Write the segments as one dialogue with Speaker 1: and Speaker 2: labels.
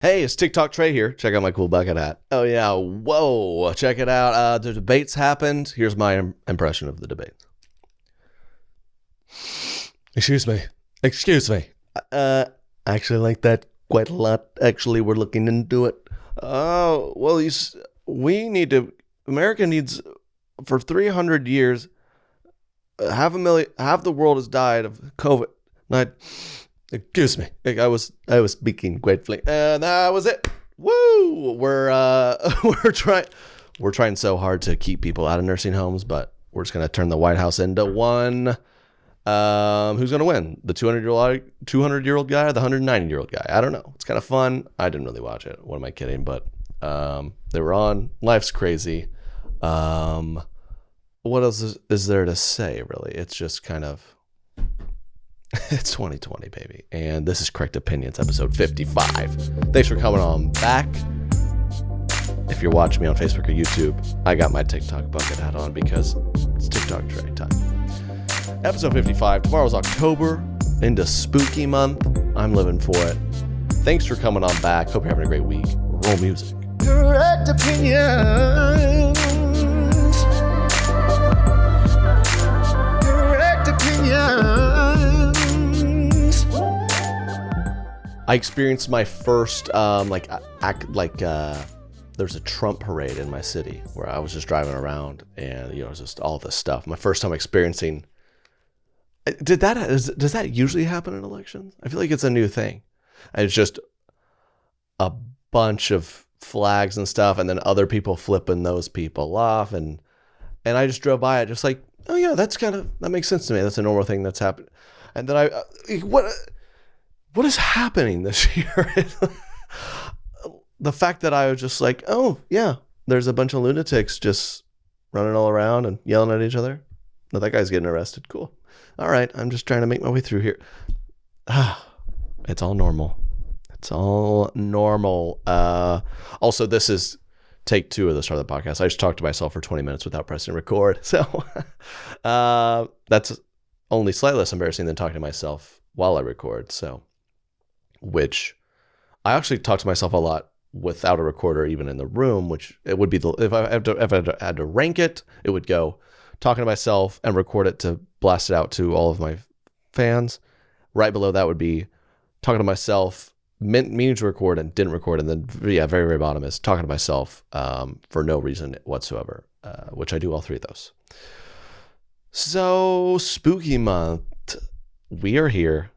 Speaker 1: Hey, it's TikTok Trey here. Check out my cool bucket hat. Oh yeah, whoa, check it out. The debates happened. Here's my impression of the debate. Excuse me. Excuse me. I actually like that quite a lot. Actually, we're looking into it. Oh, well, America needs, for 300 years, half the world has died of COVID. Not, excuse me. I was speaking gratefully, and that was it. Woo! We're trying so hard to keep people out of nursing homes, but we're just gonna turn the White House into one. Who's gonna win? The 200-year-old guy or the 190-year-old guy? I don't know. It's kind of fun. I didn't really watch it. What am I kidding? But they were on. Life's crazy. What else is there to say? Really, it's just kind of. It's 2020, baby. And this is Correct Opinions, episode 55. Thanks for coming on back. If you're watching me on Facebook or YouTube, I got my TikTok bucket hat on because it's TikTok Trey time. Episode 55. Tomorrow's October, into spooky month. I'm living for it. Thanks for coming on back. Hope you're having a great week. Roll music. Correct Opinions. Correct Opinions. I experienced my first there's a Trump parade in my city where I was just driving around and it was just all this stuff. My first time experiencing. Does that usually happen in elections? I feel like it's a new thing. And it's just a bunch of flags and stuff, and then other people flipping those people off, and I just drove by it, just like, oh yeah, that makes sense to me. That's a normal thing that's happened. And then what is happening this year? The fact that I was just like, oh yeah, there's a bunch of lunatics just running all around and yelling at each other. No, that guy's getting arrested. Cool. All right, I'm just trying to make my way through here. It's all normal. It's all normal. Also, this is take 2 of the start of the podcast. I just talked to myself for 20 minutes without pressing record. So that's only slightly less embarrassing than talking to myself while I record. So, which I actually talk to myself a lot without a recorder, even in the room, which it would be if I had to rank it, it would go talking to myself and record it to blast it out to all of my fans. Right below that would be talking to myself, meaning to record and didn't record. And then, very, very bottom is talking to myself for no reason whatsoever, which I do all 3 of those. So, spooky month. We are here.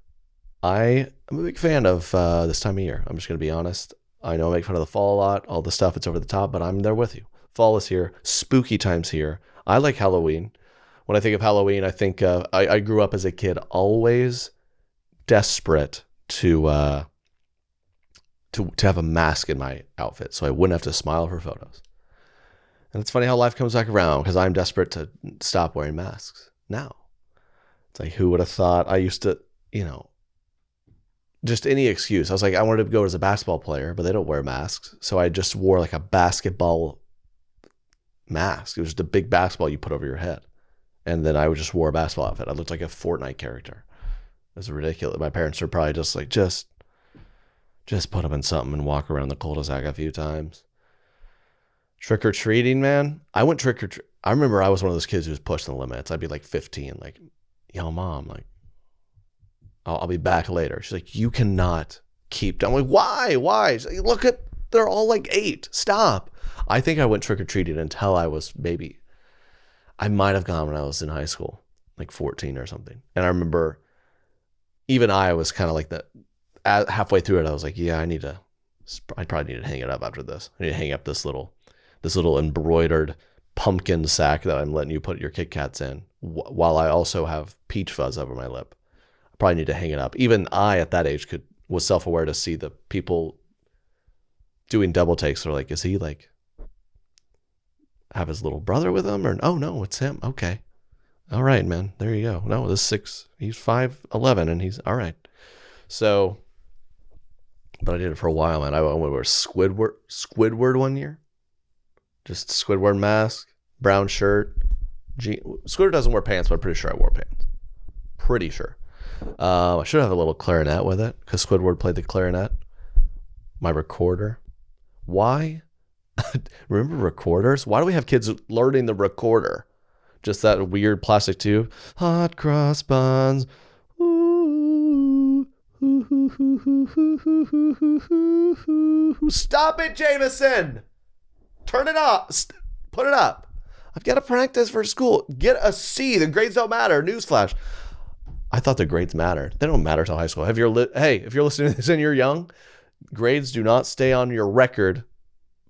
Speaker 1: I am a big fan of this time of year. I'm just going to be honest. I know I make fun of the fall a lot, all the stuff, it's over the top, but I'm there with you. Fall is here. Spooky time's here. I like Halloween. When I think of Halloween, I think I grew up as a kid always desperate to have a mask in my outfit so I wouldn't have to smile for photos. And it's funny how life comes back around because I'm desperate to stop wearing masks now. It's like, who would have thought? I used to, just any excuse. I was like, I wanted to go as a basketball player, but they don't wear masks. So I just wore like a basketball mask. It was just a big basketball you put over your head. And then I just wore a basketball outfit. I looked like a Fortnite character. It was ridiculous. My parents were probably just like, just put them in something and walk around the cul-de-sac a few times. Trick-or-treating, man. I went trick-or-treat. I remember I was one of those kids who was pushing the limits. I'd be like 15, like, yo, mom, like, I'll be back later. She's like, you cannot keep. I'm like, why? She's like, look they're all like 8. Stop. I think I went trick-or-treating until I was maybe, I might have gone when I was in high school, like 14 or something. And I remember even I was kind of like that. Halfway through it, I was like, yeah, I probably need to hang it up after this. I need to hang up this little embroidered pumpkin sack that I'm letting you put your Kit Kats in while I also have peach fuzz over my lip. I probably need to hang it up. Even I, at that age, was self-aware to see the people doing double takes. They're like, is he like have his little brother with him? Or, oh no, it's him. Okay. All right, man. There you go. No, this 6, he's 5'11", and he's all right. So, but I did it for a while, man. I went with Squidward one year. Just Squidward mask, brown shirt. Squidward doesn't wear pants, but I'm pretty sure I wore pants. Pretty sure. I should have a little clarinet with it because Squidward played the clarinet. My recorder. Why? Remember recorders? Why do we have kids learning the recorder? Just that weird plastic tube. Hot cross buns. Ooh. Stop it, Jameson! Turn it up. Put it up. I've got to practice for school. Get a C. The grades don't matter. Newsflash. I thought the grades mattered. They don't matter till high school. If you're listening to this and you're young, grades do not stay on your record,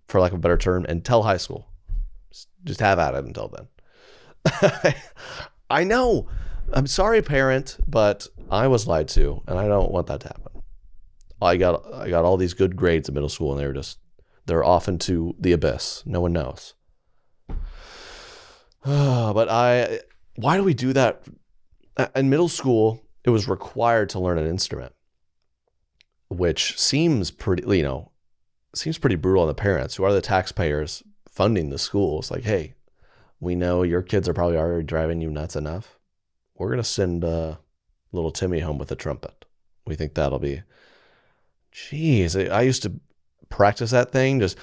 Speaker 1: for lack of a better term, until high school. Just have at it until then. I know. I'm sorry, parent, but I was lied to, and I don't want that to happen. I got all these good grades in middle school, and they're off into the abyss. No one knows. But why do we do that? In middle school, it was required to learn an instrument, which seems pretty brutal on the parents, who are the taxpayers funding the schools. Like, hey, we know your kids are probably already driving you nuts enough. We're going to send little Timmy home with a trumpet. We think that'll be... Jeez, I used to practice that thing, just...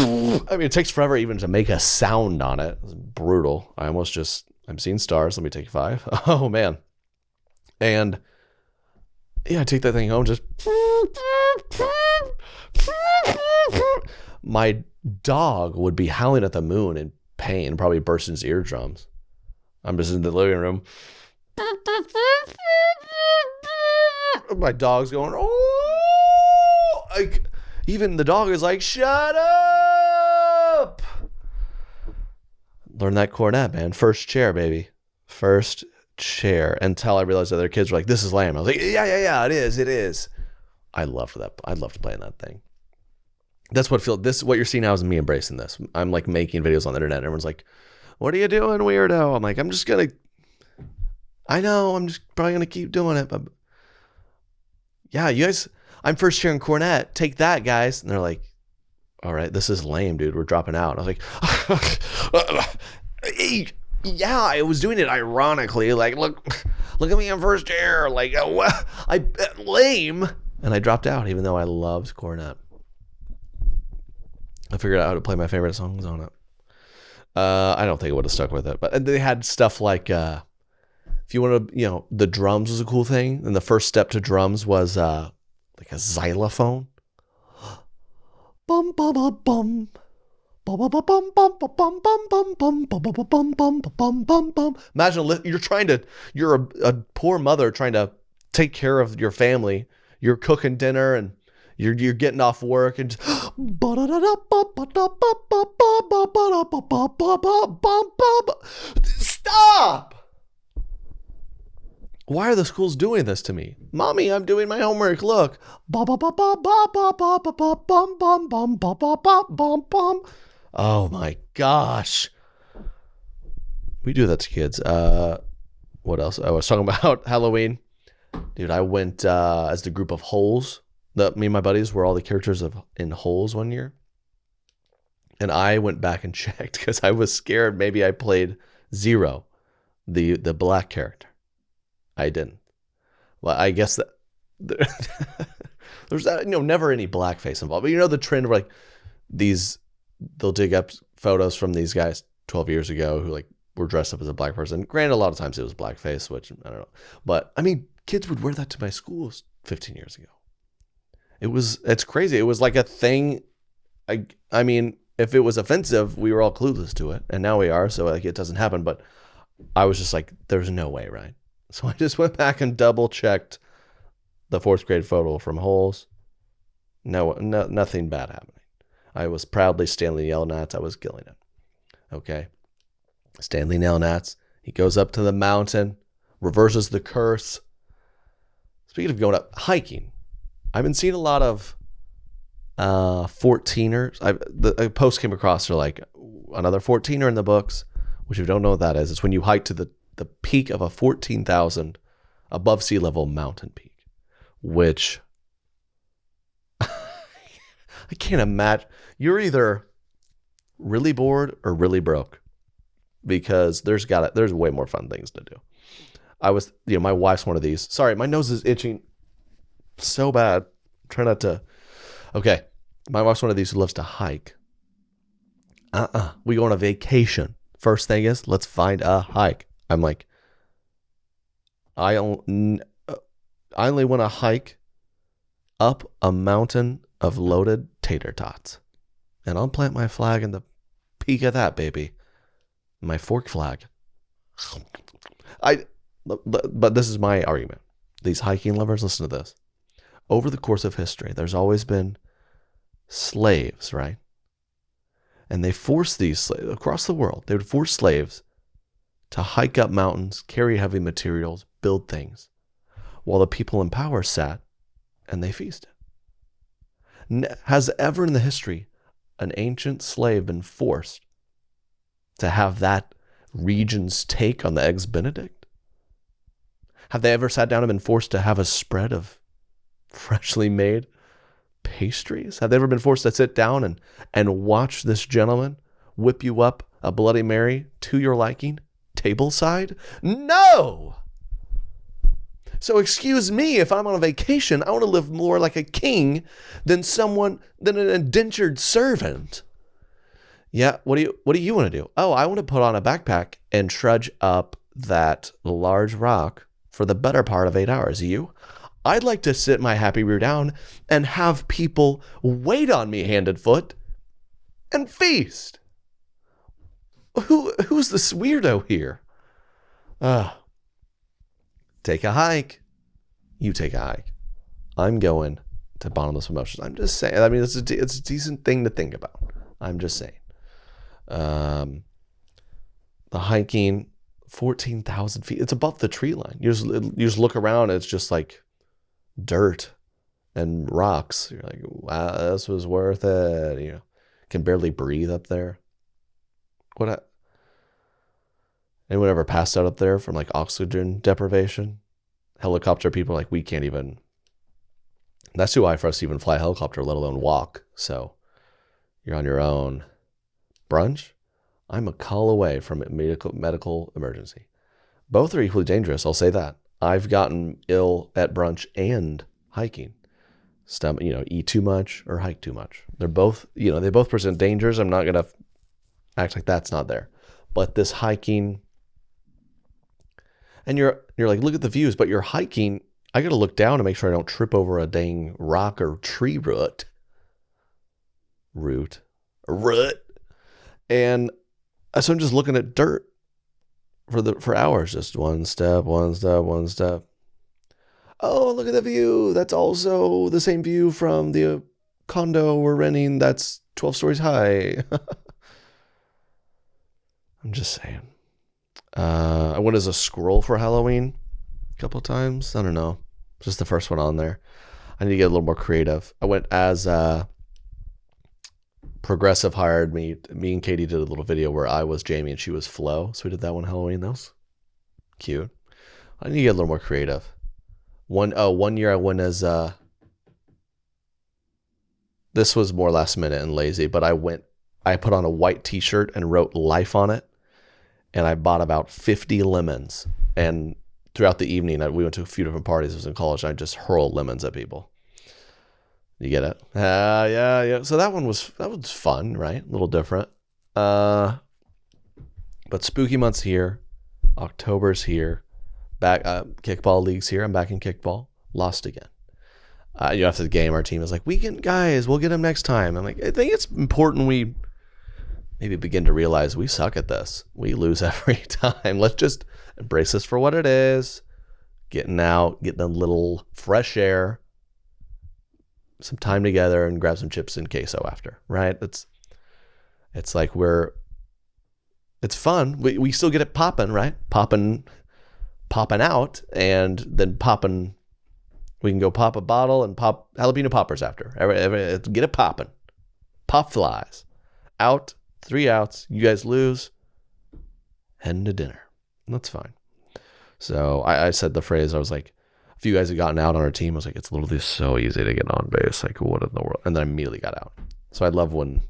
Speaker 1: I mean, it takes forever even to make a sound on it. It's brutal. I'm seeing stars. Let me take 5. Oh, man. And yeah, I take that thing home, just... My dog would be howling at the moon in pain, probably burst his eardrums. I'm just in the living room. My dog's going, oh! Like, even the dog is like, shut up! Learn that cornet, man. First chair, baby. First chair. Until I realized other kids were like, this is lame. I was like, yeah, it is. I loved that. I loved playing that thing. That's what you're seeing now is me embracing this. I'm like making videos on the internet, and everyone's like, what are you doing, weirdo? I'm like, I'm just probably gonna keep doing it. But yeah, you guys, I'm first chair in cornet. Take that, guys. And they're like, all right, this is lame, dude. We're dropping out. And I was like, yeah, I was doing it ironically. Like, look at me in first chair. Like, lame. And I dropped out, even though I loved cornet. I figured out how to play my favorite songs on it. I don't think I would have stuck with it. But they had stuff like, if you want to, the drums was a cool thing. And the first step to drums was like a xylophone. Bum bum bum bum. Imagine you're a poor mother trying to take care of your family. You're cooking dinner and you're getting off work and just stop. Why are the schools doing this to me? Mommy, I'm doing my homework. Look. Oh my gosh. We do that to kids. What else? I was talking about Halloween. Dude, I went as the group of Holes. Me and my buddies were all the characters in Holes one year. And I went back and checked because I was scared maybe I played Zero, the black character. I didn't. Well, I guess that there's never any blackface involved. But the trend where they'll dig up photos from these guys 12 years ago who were dressed up as a black person. Granted, a lot of times it was blackface, which I don't know. But I mean, kids would wear that to my schools 15 years ago. It's crazy. It was like a thing. I mean, if it was offensive, we were all clueless to it. And now we are, so it doesn't happen. But I was just like, there's no way, right? So I just went back and double checked the 4th grade photo from Holes. No, nothing bad happening. I was proudly Stanley Yelnats. I was killing it. Okay. Stanley Yelnats. He goes up to the mountain, reverses the curse. Speaking of going up, hiking. I've been seeing a lot of 14ers. A post came across, they're like, another 14er in the books, which if you don't know what that is, it's when you hike to the peak of a 14,000 above sea level mountain peak, which I can't imagine. You're either really bored or really broke, because there's way more fun things to do. my wife's one of these. Sorry, my nose is itching so bad. Try not to. Okay. My wife's one of these who loves to hike. We go on a vacation. First thing is, let's find a hike. I'm like, I only want to hike up a mountain of loaded tater tots. And I'll plant my flag in the peak of that, baby. My fork flag. But this is my argument. These hiking lovers, listen to this. Over the course of history, there's always been slaves, right? And they forced these slaves across the world. They would force slaves to hike up mountains, carry heavy materials, build things, while the people in power sat and they feasted. Has ever in the history an ancient slave been forced to have that region's take on the Eggs Benedict? Have they ever sat down and been forced to have a spread of freshly made pastries? Have they ever been forced to sit down and watch this gentleman whip you up a Bloody Mary to your liking, tableside? No! So excuse me, if I'm on a vacation, I want to live more like a king than an indentured servant. Yeah, what do you want to do? Oh, I want to put on a backpack and trudge up that large rock for the better part of 8 hours. You? I'd like to sit my happy rear down and have people wait on me hand and foot and feast. Who's this weirdo here? Take a hike. You take a hike. I'm going to bottomless emotions. I'm just saying. I mean, it's a decent thing to think about. I'm just saying. The hiking, 14,000 feet. It's above the tree line. You just look around. And it's just like dirt and rocks. You're like, wow, this was worth it. You know, can barely breathe up there. Anyone ever passed out up there from like oxygen deprivation? Helicopter people are like, we can't even. That's too high for us to even fly a helicopter, let alone walk. So you're on your own. Brunch? I'm a call away from a medical emergency. Both are equally dangerous, I'll say that. I've gotten ill at brunch and hiking. Eat too much or hike too much. They're both, they both present dangers. I'm not going to act like that's not there. But this hiking, and you're like, look at the views, but you're hiking. I got to look down to make sure I don't trip over a dang rock or tree root. And so I'm just looking at dirt for hours, just one step. Oh, look at the view. That's also the same view from the condo we're renting. That's 12 stories high. I'm just saying. I went as a squirrel for Halloween a couple of times. I don't know. Just the first one on there. I need to get a little more creative. I went as Progressive hired me. Me and Katie did a little video where I was Jamie and she was Flo. So we did that one Halloween. That was cute. I need to get a little more creative. One year I went as this was more last minute and lazy, but I put on a white t-shirt and wrote life on it. And I bought about 50 lemons. And throughout the evening, we went to a few different parties. I was in college. And I just hurled lemons at people. You get it? Yeah. So that was fun, right? A little different. But spooky month's here. October's here. Back kickball league's here. I'm back in kickball. Lost again. After the game, our team is like, guys, we'll get them next time. I'm like, I think it's important we maybe begin to realize we suck at this. We lose every time. Let's just embrace this for what it is. Getting out, getting a little fresh air, some time together, and grab some chips and queso after, right? It's like it's fun. We still get it popping, right? Popping out, and then popping. We can go pop a bottle and pop jalapeno poppers after. Get it popping. Pop flies. Out. 3 outs. You guys lose. Heading to dinner. That's fine. So I said the phrase. I was like, a few guys had gotten out on our team. I was like, it's literally so easy to get on base. Like, what in the world? And then I immediately got out. So I love when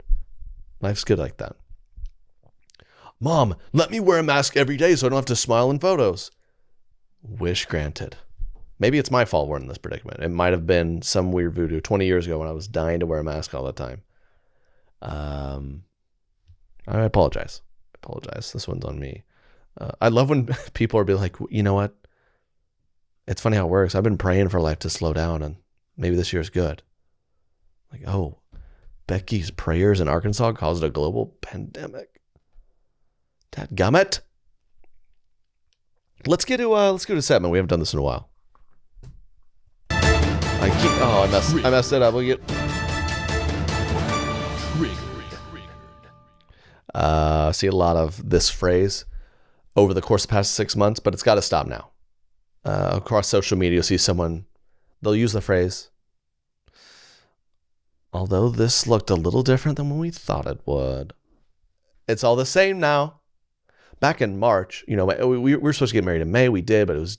Speaker 1: life's good like that. Mom, let me wear a mask every day so I don't have to smile in photos. Wish granted. Maybe it's my fault we're in this predicament. It might have been some weird voodoo 20 years ago when I was dying to wear a mask all the time. I apologize. This one's on me. I love when people are be like, you know what? It's funny how it works. I've been praying for life to slow down, and maybe this year's good. Like, oh, Becky's prayers in Arkansas caused a global pandemic. Dadgummit. Let's go to segment. We haven't done this in a while. I messed it up. We get see a lot of this phrase over the course of the past 6 months, but it's got to stop now. Across social media, you'll see someone, they'll use the phrase, although this looked a little different than when we thought it would. It's all the same now. Back in March, we were supposed to get married in May. We did, but it was,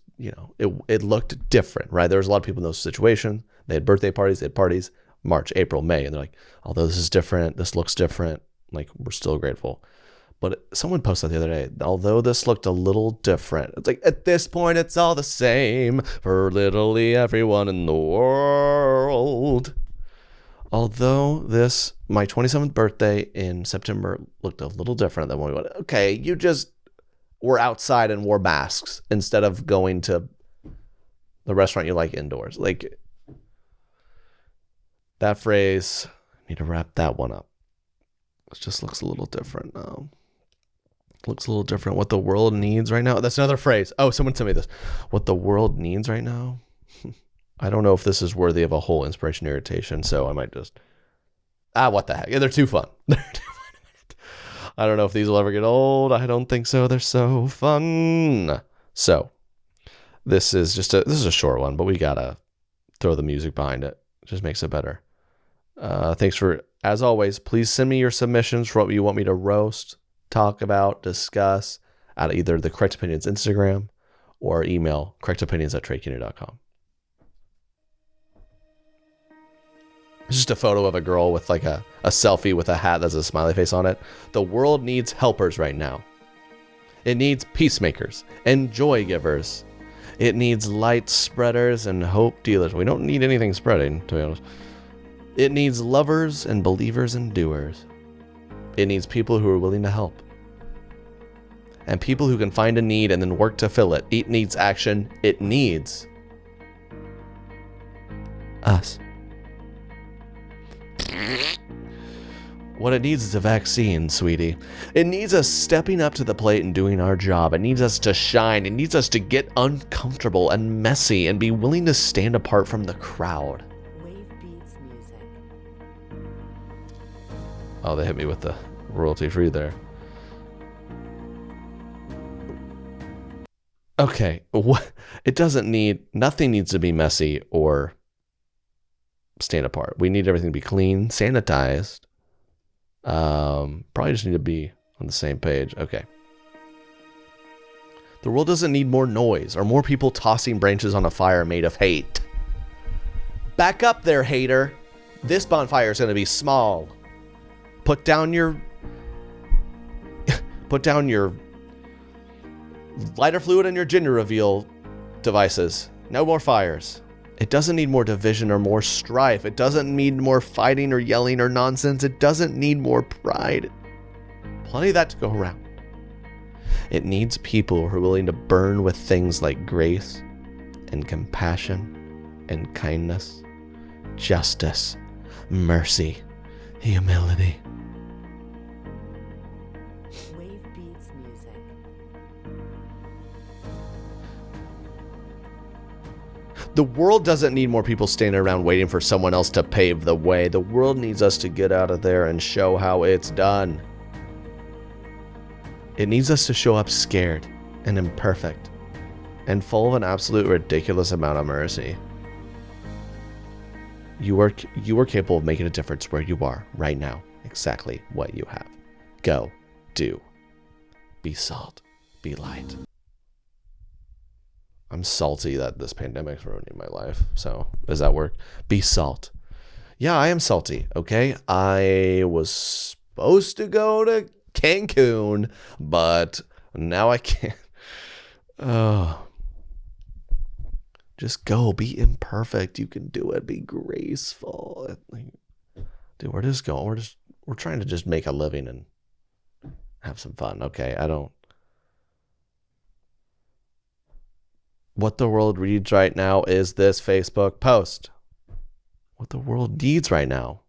Speaker 1: it looked different, right? There was a lot of people in those situations. They had birthday parties, they had parties, March, April, May. And they're like, although this is different, this looks different, like we're still grateful. But someone posted the other day, although this looked a little different, it's like, at this point, it's all the same for literally everyone in the world. Although my 27th birthday in September looked a little different than when we went, okay, you just were outside and wore masks instead of going to the restaurant you like indoors. Like, that phrase, I need to wrap that one up. It just looks a little different now. Looks a little different. What the world needs right now. That's another phrase. Oh, someone sent me this. What the world needs right now. I don't know if this is worthy of a whole inspiration irritation, so I might just... what the heck. Yeah, they're too fun. I don't know if these will ever get old. I don't think so. They're so fun. So, this is a short one, but we gotta throw the music behind it. It just makes it better. Thanks for, as always, please send me your submissions for what you want me to roast, talk about, discuss at either the Correct Opinions Instagram or email correctopinions@treykinner.com. It's just a photo of a girl with like a selfie with a hat that has a smiley face on it. The world needs helpers right now. It needs peacemakers and joy givers. It needs light spreaders and hope dealers. We don't need anything spreading, to be honest. It needs lovers and believers and doers. It needs people who are willing to help. And people who can find a need and then work to fill it. It needs action. It needs us. What it needs is a vaccine, sweetie. It needs us stepping up to the plate and doing our job. It needs us to shine. It needs us to get uncomfortable and messy and be willing to stand apart from the crowd. Wave beats music. Oh, they hit me with the royalty free there. Okay, nothing needs to be messy or stand apart. We need everything to be clean, sanitized. Probably just need to be on the same page. Okay. The world doesn't need more noise or more people tossing branches on a fire made of hate. Back up there, hater. This bonfire is going to be small. Put down your lighter fluid and your gender reveal devices. No more fires. It doesn't need more division or more strife. It doesn't need more fighting or yelling or nonsense. It doesn't need more pride. Plenty of that to go around. It needs people who are willing to burn with things like grace and compassion and kindness, justice, mercy, humility. Wave beats music. The world doesn't need more people standing around waiting for someone else to pave the way. The world needs us to get out of there and show how it's done. It needs us to show up scared and imperfect and full of an absolute ridiculous amount of mercy. You are capable of making a difference where you are right now. Exactly what you have. Go. Do. Be salt. Be light. I'm salty that this pandemic's ruining my life. So, does that work? Be salt. Yeah, I am salty, okay? I was supposed to go to Cancun, but now I can't. Oh. Just go. Be imperfect. You can do it. Be graceful. Dude, we're just going. We're trying to just make a living and have some fun. Okay, What the world needs right now is this Facebook post. What the world needs right now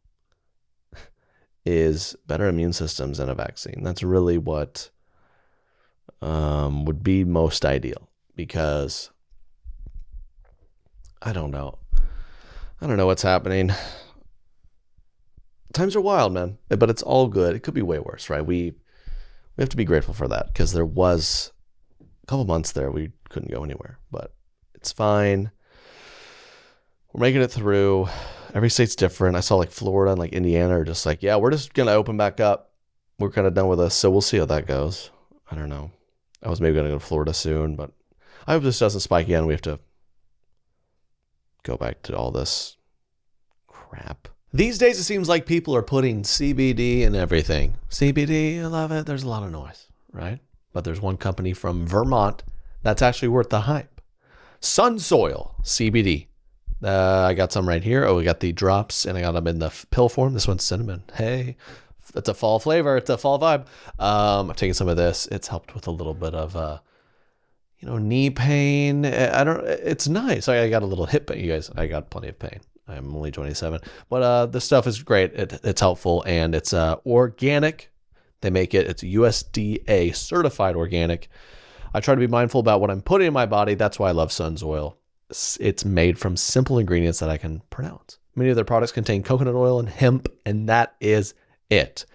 Speaker 1: is better immune systems and a vaccine. That's really what would be most ideal, because I don't know what's happening. Times are wild, man, but it's all good. It could be way worse, right? We have to be grateful for that, because there was a couple months there we couldn't go anywhere, but it's fine. We're making it through. Every state's different. I saw like Florida and like Indiana are just like, yeah, we're just going to open back up. We're kind of done with this. So we'll see how that goes. I don't know. I was maybe going to go to Florida soon, but I hope this doesn't spike again. We have to go back to all this crap. These days, it seems like people are putting CBD in everything. CBD, I love it. There's a lot of noise, right? But there's one company from Vermont that's actually worth the hype. Soil CBD. I got some right here. Oh, we got the drops, and I got them in the pill form. This one's cinnamon. Hey, it's a fall flavor. It's a fall vibe. I've taken some of this. It's helped with a little bit of, knee pain. It's nice. I got a little hip pain, you guys. I got plenty of pain. I'm only 27, but this stuff is great. It's helpful, and it's organic. They make it. It's USDA certified organic. I try to be mindful about what I'm putting in my body. That's why I love Sun's oil. It's made from simple ingredients that I can pronounce. Many of their products contain coconut oil and hemp, and that is it.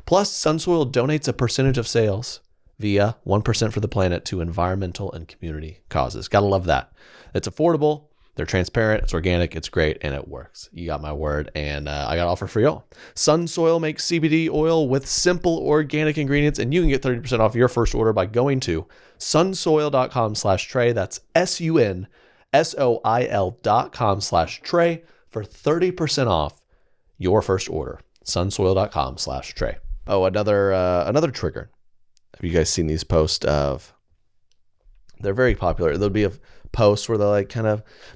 Speaker 1: Plus, Sunsoil donates a percentage of sales via 1% for the planet to environmental and community causes. Gotta love that. It's affordable, they're transparent, it's organic, it's great, and it works. You got my word, and I got an offer for y'all. Sunsoil makes CBD oil with simple organic ingredients, and you can get 30% off your first order by going to sunsoil.com/Trey. That's sunsoil.com/Trey for 30% off your first order. Sunsoil.com/Trey. Oh, another trigger. Have you guys seen these posts of? They're very popular. There'll be a post where they're like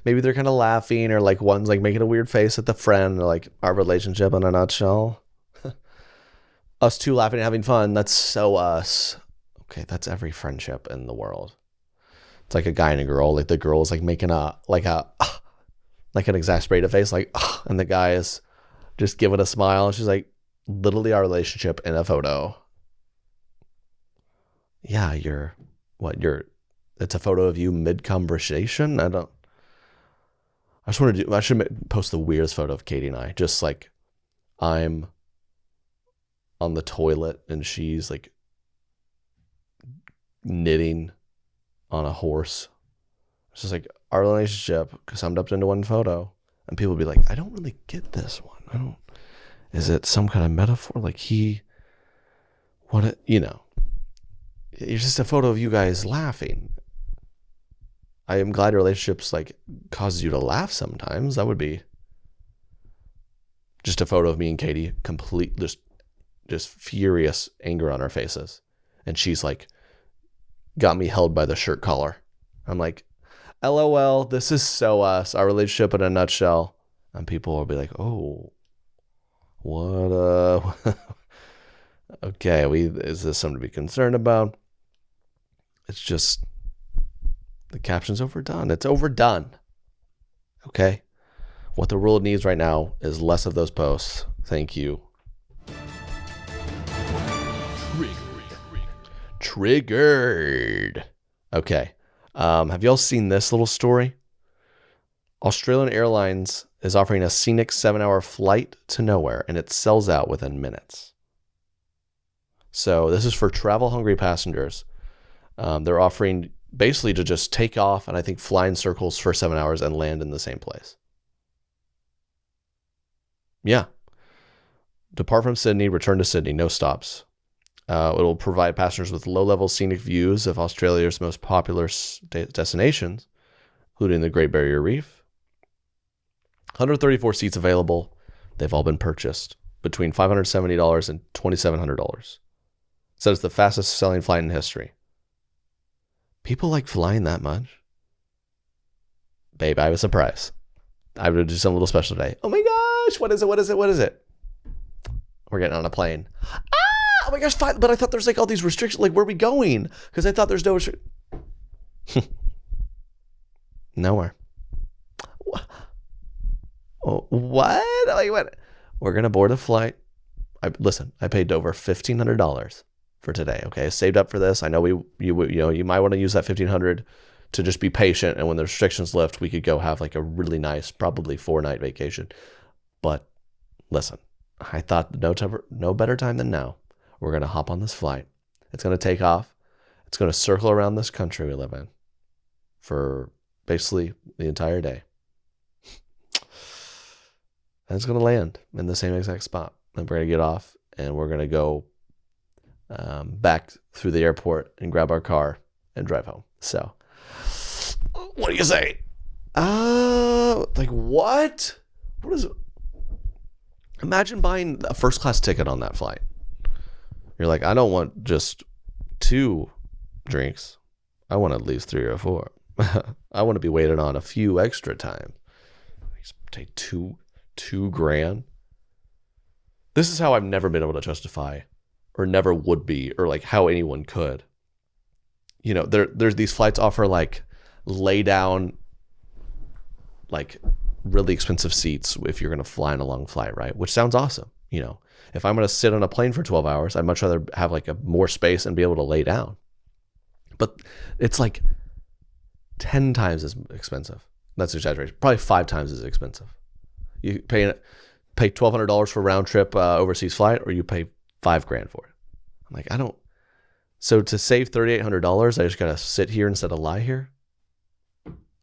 Speaker 1: maybe they're kind of laughing, or like one's like making a weird face at the friend, or like our relationship in a nutshell. Us two laughing and having fun. That's so us. Okay, that's every friendship in the world. It's like a guy and a girl. Like the girl is like making an exasperated face, like, and the guy is just giving a smile. And she's like, literally our relationship in a photo. Yeah, it's a photo of you mid-conversation. I should post the weirdest photo of Katie and I. Just like I'm on the toilet and she's like knitting on a horse. It's just like our relationship summed up into one photo. And people would be like, I don't really get this one. Is it some kind of metaphor? Like it's just a photo of you guys laughing. I am glad your relationships like causes you to laugh sometimes. That would be just a photo of me and Katie, complete just furious anger on our faces. And she's like got me held by the shirt collar. I'm like, LOL, this is so us, our relationship in a nutshell. And people will be like, oh, what okay, is this something to be concerned about? It's just the caption's overdone. It's overdone. Okay? What the world needs right now is less of those posts. Thank you. Triggered. Okay. Have y'all seen this little story? Australian Airlines is offering a scenic 7-hour flight to nowhere, and it sells out within minutes. So this is for travel-hungry passengers. They're offering basically to just take off and I think fly in circles for 7 hours and land in the same place. Yeah. Depart from Sydney, return to Sydney, no stops. It'll provide passengers with low-level scenic views of Australia's most popular destinations, including the Great Barrier Reef. 134 seats available. They've all been purchased between $570 and $2,700. So it's the fastest selling flight in history. People like flying that much. Babe, I have a surprise. I would do some little special today. Oh my gosh, what is it? What is it? What is it? We're getting on a plane. Oh my gosh, fine. But I thought there's like all these restrictions. Like, where are we going? Because I thought there's no nowhere. What? Like, what? We're gonna board a flight. I paid over $1,500 for today. Okay, I saved up for this. I know you might want to use that $1,500 to just be patient, and when the restrictions lift, we could go have like a really nice, probably 4-night vacation. But listen, I thought no better time than now. We're gonna hop on this flight. It's gonna take off. It's gonna circle around this country we live in for basically the entire day. And it's going to land in the same exact spot. And we're going to get off and we're going to go back through the airport and grab our car and drive home. So, what do you say? Like what? What is it? Imagine buying a first class ticket on that flight. You're like, I don't want just 2 drinks. I want at least 3 or 4. I want to be waited on a few extra times. Take $2,000. This is how I've never been able to justify, or never would be, or like how anyone could. You know, there's these flights offer like lay down, like really expensive seats if you're going to fly in a long flight, right? Which sounds awesome. You know, if I'm going to sit on a plane for 12 hours, I'd much rather have like a more space and be able to lay down. But it's like 10 times as expensive. That's exaggeration. Probably 5 times as expensive. You pay $1,200 for a round trip overseas flight, or you pay $5,000 for it. I'm like, I don't. So to save $3,800, I just gotta sit here instead of lie here.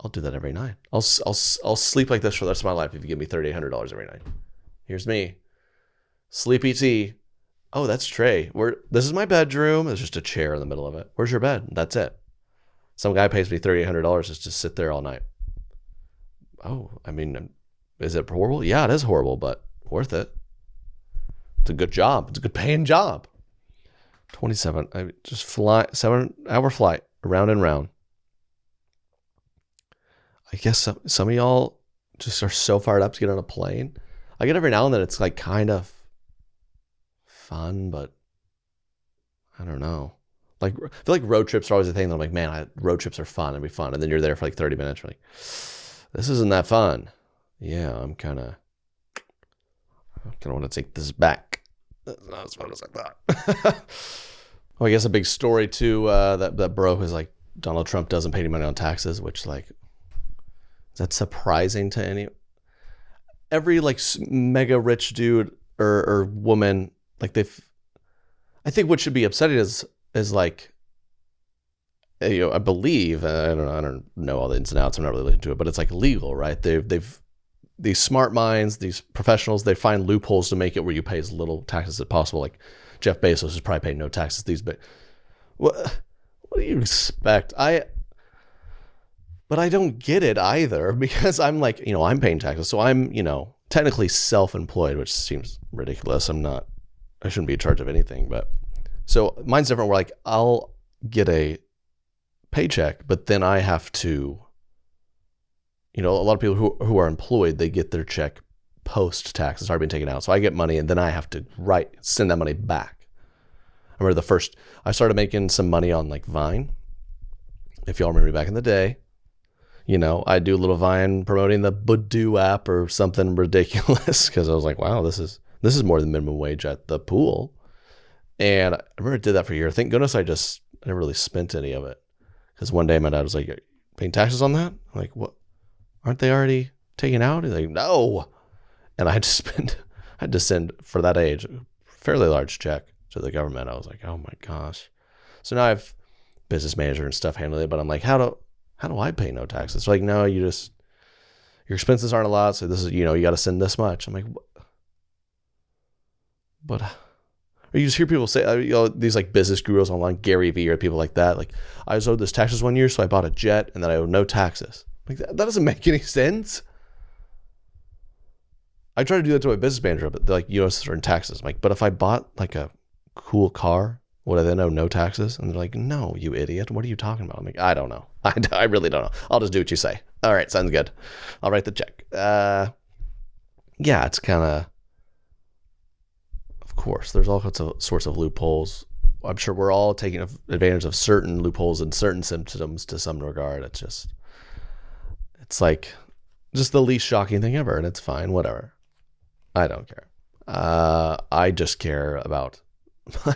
Speaker 1: I'll do that every night. I'll sleep like this for the rest of my life if you give me $3,800 every night. Here's me, sleepy T. Oh, that's Trey. This is my bedroom. There's just a chair in the middle of it. Where's your bed? That's it. Some guy pays me $3,800 just to sit there all night. Oh, I mean, is it horrible? Yeah, it is horrible, but worth it. It's a good job. It's a good paying job. 27. I just fly 7-hour flight around and round. I guess some of y'all just are so fired up to get on a plane. I get every now and then it's like kind of fun, but I don't know. Like, I feel like road trips are always a thing that I'm like, man, road trips are fun. It'd be fun. And then you're there for like 30 minutes. You're like, this isn't that fun. Yeah, I'm kind of want to take this back. That's not as fun as I thought. Well, I guess a big story too, that broke was like Donald Trump doesn't pay any money on taxes, which like, is that surprising to every like mega rich dude or woman, like I think what should be upsetting is like, you know, I believe, I don't know all the ins and outs. I'm not really looking into it, but it's like legal, right? They've these smart minds, these professionals, they find loopholes to make it where you pay as little taxes as possible. Like Jeff Bezos is probably paying no taxes but what do you expect? But I don't get it either, because I'm like, you know, I'm paying taxes, so I'm, you know, technically self-employed, which seems ridiculous. I shouldn't be in charge of anything, but so mine's different. Where like I'll get a paycheck, but then I have to, you know, a lot of people who are employed, they get their check post tax. It's already been taken out. So I get money and then I have to send that money back. I remember I started making some money on like Vine. If y'all remember me back in the day, you know, I do a little Vine promoting the Badoo app or something ridiculous, because I was like, wow, this is more than minimum wage at the pool. And I remember I did that for a year. Thank goodness I never really spent any of it. Because one day my dad was like, paying taxes on that? I'm like, what? Aren't they already taken out? He's like, no. And I had to send, for that age, a fairly large check to the government. I was like, oh my gosh. So now I have business manager and stuff handling it, but I'm like, how do I pay no taxes? So like, no, your expenses aren't a lot. So this is, you know, you got to send this much. I'm like, what? But you just hear people say, you know, these like business gurus online, Gary Vee or people like that. Like, I was owed this taxes one year, so I bought a jet and then I owe no taxes. Like that doesn't make any sense. I try to do that to my business manager, but they're like, you owe certain taxes. I'm like, but if I bought like a cool car, would I then owe no taxes? And they're like, no, you idiot. What are you talking about? I'm like, I don't know. I really don't know. I'll just do what you say. All right, sounds good. I'll write the check. Yeah, it's kind of course, there's all sorts of loopholes. I'm sure we're all taking advantage of certain loopholes and certain symptoms to some regard. It's like just the least shocking thing ever, and it's fine, whatever. I don't care. I just care about how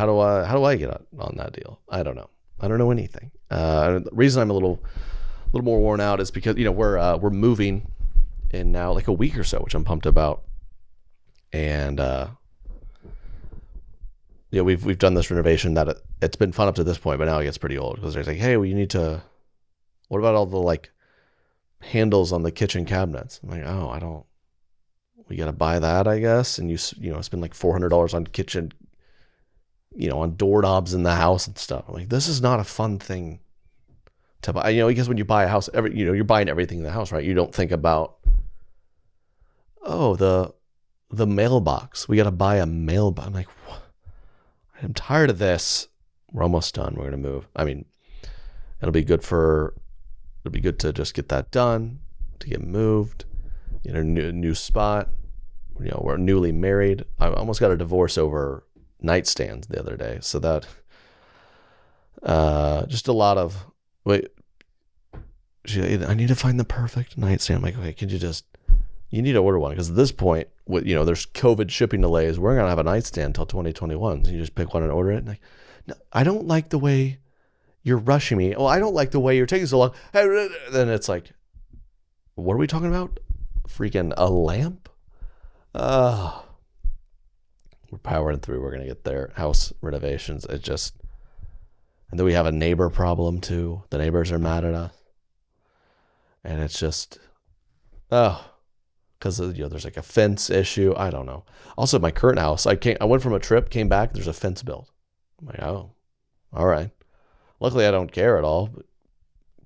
Speaker 1: do I get on that deal? I don't know. I don't know anything. The reason I'm a little more worn out is because we're moving in now like a week or so, which I'm pumped about, and we've done this renovation that it's been fun up to this point, but now it gets pretty old because there's like, hey, well, you need to. What about all the like handles on the kitchen cabinets? I'm like, oh, I don't. We got to buy that, I guess, and you spend like $400 on kitchen, on doorknobs in the house and stuff. I'm like, this is not a fun thing to buy. Because when you buy a house, you're buying everything in the house, right? You don't think about, oh, the mailbox. We got to buy a mailbox. I'm like, what? I'm tired of this. We're almost done. We're gonna move. I mean, it'll be good to just get that done, to get moved, in a new spot. We're newly married. I almost got a divorce over nightstands the other day. So that, just a lot of, wait, I need to find the perfect nightstand. I'm like, okay, you need to order one. Because at this point, there's COVID shipping delays. We're going to have a nightstand until 2021. So you just pick one and order it. And like, no, I don't like the way you're rushing me. Well, I don't like the way you're taking so long. Then it's like, what are we talking about? Freaking a lamp? We're powering through. We're going to get there. House renovations. And then we have a neighbor problem too. The neighbors are mad at us. And it's just, because there's like a fence issue. I don't know. Also, my current house, I went from a trip, came back, there's a fence built. I'm like, oh, all right. Luckily, I don't care at all. But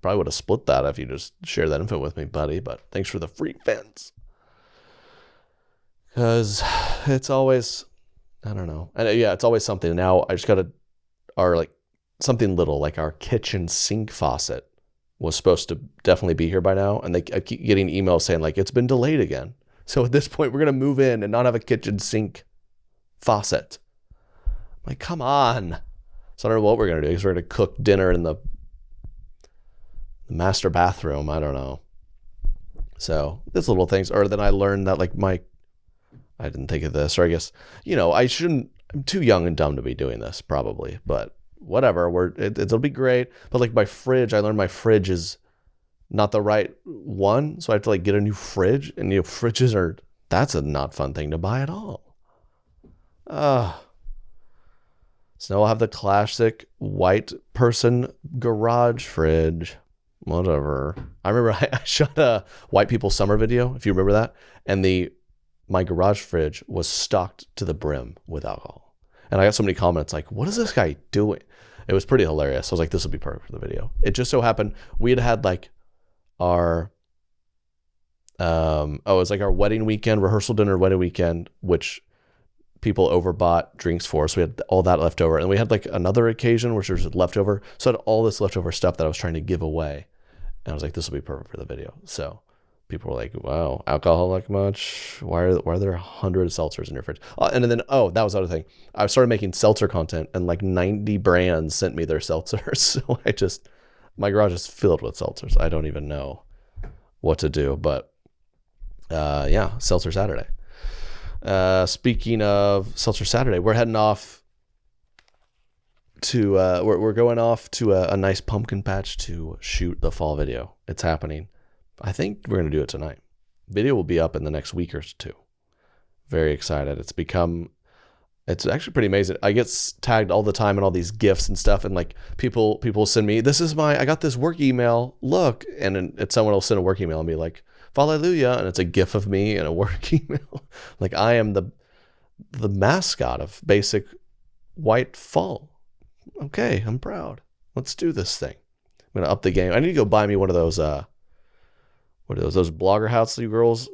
Speaker 1: probably would have split that if you just shared that info with me, buddy. But thanks for the free fence. Because it's always, I don't know. And it's always something. Now I just got something little, like our kitchen sink faucet was supposed to definitely be here by now. And I keep getting emails saying like, it's been delayed again. So at this point, we're going to move in and not have a kitchen sink faucet. I'm like, come on. So I don't know what we're going to do because we're going to cook dinner in the master bathroom. I don't know. So these little things. Or then I learned that like I didn't think of this, or I guess, I'm too young and dumb to be doing this probably, but whatever, it'll be great. But like my fridge, I learned my fridge is not the right one. So I have to like get a new fridge, and fridges that's a not fun thing to buy at all. So now I'll have the classic white person garage fridge, whatever. I remember I shot a white people summer video, if you remember that. And my garage fridge was stocked to the brim with alcohol. And I got so many comments like, what is this guy doing? It was pretty hilarious. I was like, this will be perfect for the video. It just so happened we had like our, it was like our wedding weekend, rehearsal dinner, wedding weekend, which people overbought drinks for. So we had all that left over. And we had like another occasion which was leftover. So I had all this leftover stuff that I was trying to give away. And I was like, this will be perfect for the video. So people were like, wow, alcohol like much? Why are there 100 seltzers in your fridge? And then, that was the other thing. I started making seltzer content, and like 90 brands sent me their seltzers. So my garage is filled with seltzers. I don't even know what to do, but Seltzer Saturday. Speaking of Seltzer Saturday, we're heading off to, we're going off to a nice pumpkin patch to shoot the fall video. It's happening. I think we're going to do it tonight. Video will be up in the next week or two. Very excited. It's actually pretty amazing. I get tagged all the time in all these GIFs and stuff. And like people send me, I got this work email, look. And then someone will send a work email and be like, hallelujah. And it's a GIF of me in a work email. Like I am the mascot of basic white fall. Okay. I'm proud. Let's do this thing. I'm going to up the game. I need to go buy me one of those, what are those blogger hats you girls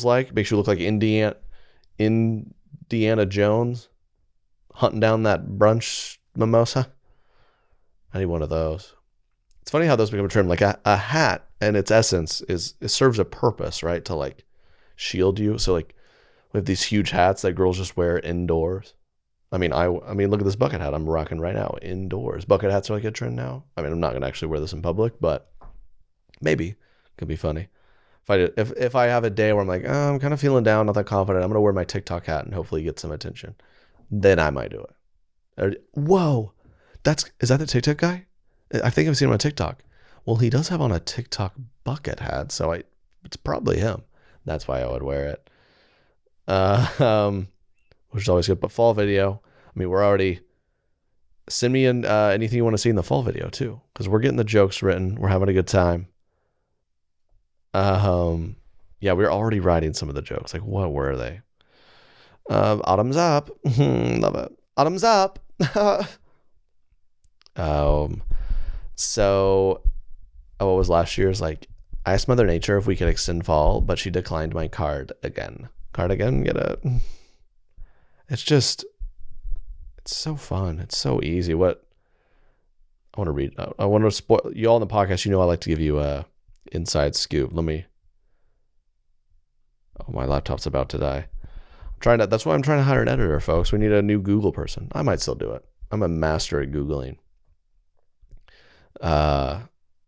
Speaker 1: like? Makes you look like Indiana Jones hunting down that brunch mimosa. I need one of those. It's funny how those become a trend. Like a hat and its essence is it serves a purpose, right? To like shield you. So like we have these huge hats that girls just wear indoors. I mean, look at this bucket hat I'm rocking right now indoors. Bucket hats are like a trend now. I mean, I'm not gonna actually wear this in public, but maybe could be funny. If I have a day where I'm like, oh, I'm kind of feeling down, not that confident, I'm gonna wear my TikTok hat and hopefully get some attention. Then I might do it. Whoa, is that the TikTok guy? I think I've seen him on TikTok. Well, he does have on a TikTok bucket hat, so it's probably him. That's why I would wear it. Which is always good. But fall video, I mean, we're already, send me in anything you want to see in the fall video too, because we're getting the jokes written. We're having a good time. Yeah, we're already writing some of the jokes. Like, what were they? Autumn's up. Love it. Autumn's up. What was last year's? Like, I asked Mother Nature if we could extend fall, but she declined my card again. Get it? It's so fun. It's so easy. What I want to read. I want to spoil you all in the podcast. You know, I like to give you a inside scoop. Oh, my laptop's about to die. That's why I'm trying to hire an editor, folks. We need a new Google person. I might still do it. I'm a master at Googling.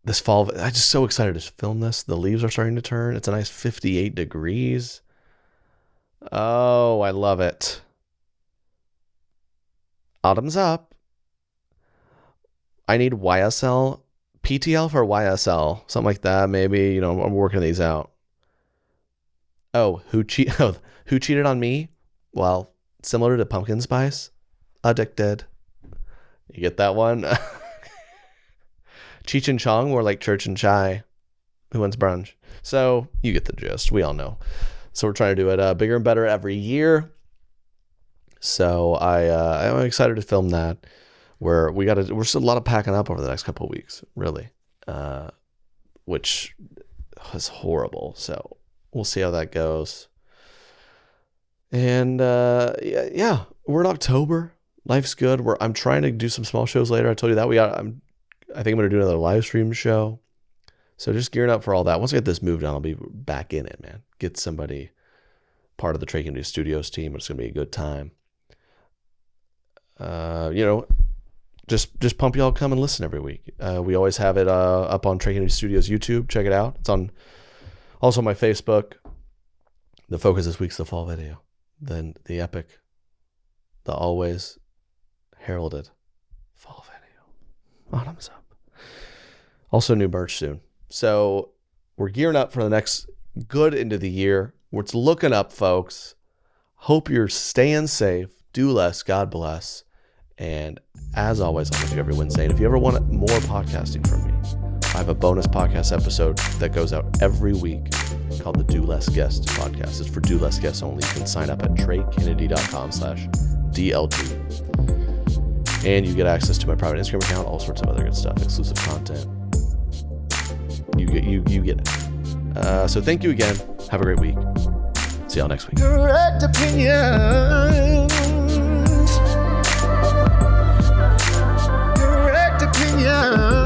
Speaker 1: This fall, I'm just so excited to film this. The leaves are starting to turn. It's a nice 58 degrees. Oh, I love it. Autumn's up. I need YSL, PTL for YSL, something like that. Maybe, I'm working these out. Oh, who cheated on me? Well, similar to pumpkin spice, addicted. You get that one? Cheech and Chong, more like Church and Chai. Who wants brunch? So you get the gist. We all know. So we're trying to do it bigger and better every year. So I'm excited to film that. We're still a lot of packing up over the next couple of weeks, really, which was horrible. So we'll see how that goes. And yeah, we're in October. Life's good. I'm trying to do some small shows later. I told you that I think I'm going to do another live stream show. So just gearing up for all that. Once I get this moved on, I'll be back in it, man. Get somebody part of the Trey Can Do Studios team. It's going to be a good time. Just pump y'all come and listen every week. We always have it up on Trey Can Do Studios YouTube. Check it out. It's on also my Facebook. The focus this week's the fall video. Then the epic, the always heralded fall video. Autumn's up. Also new merch soon. So we're gearing up for the next good into the year. It's looking up, folks. Hope you're staying safe. Do less. God bless. And as always, I'm with you every Wednesday. And if you ever want more podcasting from me, I have a bonus podcast episode that goes out every week called the Do Less Guests podcast. It's for Do Less Guests only. You can sign up at treykennedy.com/DLT. And you get access to my private Instagram account, all sorts of other good stuff, exclusive content. You get it. So thank you again. Have a great week. See y'all next week.
Speaker 2: Correct opinions. Correct opinions.